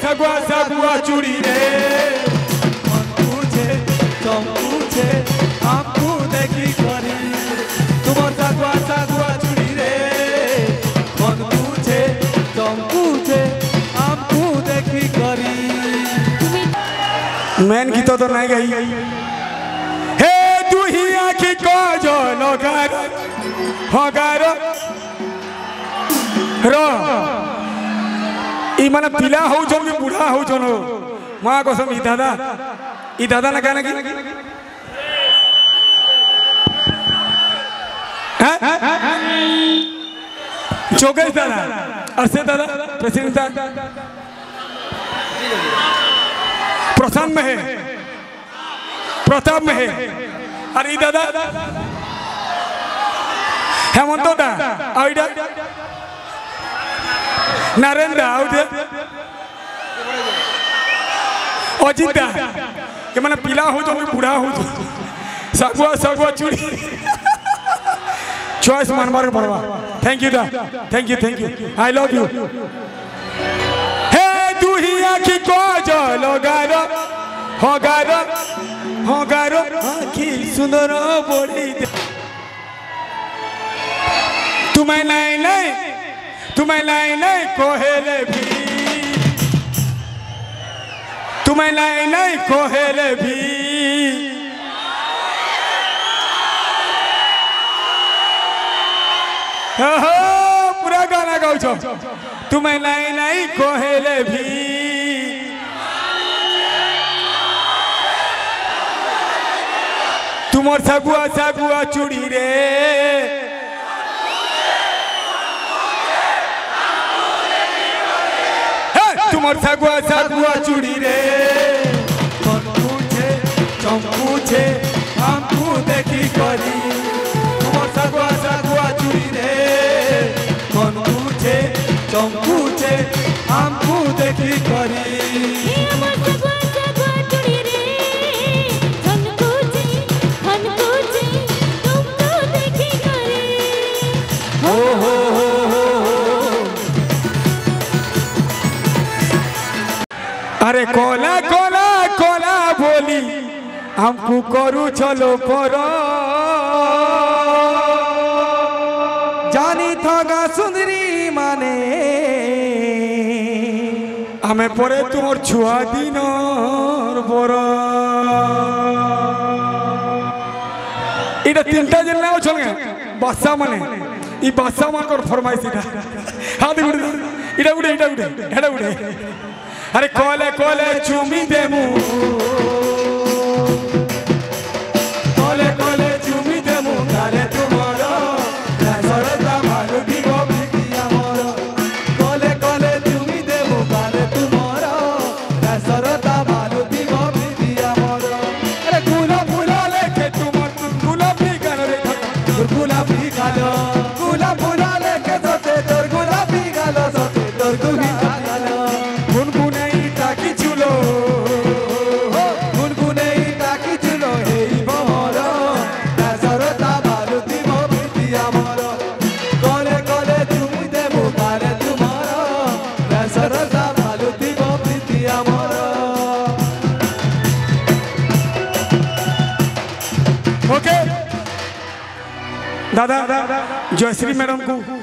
सगुआ सगुआ चूड़ी रे मन पूछे तुम पूछे हमको देखी करी तुमर सगुआ सगुआ चूड़ी रे मन पूछे तुम पूछे हमको देखी करी मेन गीत तो नहीं गई हे तू ही आखी को जो लगार होगार रो ई माने पिला हो जन के बूढ़ा हो जन मां कसम ई दादा ना कहना की हैं जोगेश दादा अरसे दादा प्रेसिडेंट दादा प्रशांत में है प्रताप में है अरे दादा हेमंत दा आइडा नरेंद्र आउडा अजित दा के माने पिला हो जो बूढ़ा हो जो सगुआ सगुआ चूड़ी चॉइस मनमार परवा थैंक यू दा thank you I love you हे तू ही आखी को जो लगार होगार होगार आखी सुंदर बोली तुम्हें नहीं कोहेले भी तुम्हें नहीं कोहेले भी पूरा गाना गाओ छो तुम्हें नहीं कोहेले भी तुमर सगुआ सगुआ चूड़ी रे तुमर सगुआ सगुआ चूड़ी रे मन पूछे तुम पूछे हमको देखी करी तुमर सगुआ सगुआ चूड़ी रे मन पूछे तुम पूछे हमको देखी करी अरे कोला कोला कोला बोली हमको करू चलो पर जानी थगा सुंदरी माने हमें परे तुमर छुआ दिन बर इटा तीनटा जन ना चल गए बादशाह माने ई बादशाह मान कर फरमाइश इटा हां दे इटा उड़े अरे कोले कोले चुमी देमु कोले कोले चुमी देमु गाले तुम्हारा सरदा भालू की गोभी दिया मोरो कोले कोले चुमी देमु गाले तुम्हारा सरदा भालू की गोभी दिया मोरो अरे गुला लेके तुम गुलाबी गालो रे गुलाबी गालो गुला लेके सोते तोर गुलाबी गालो सोते तोर गुलाबी दादा जयश्री मैडम को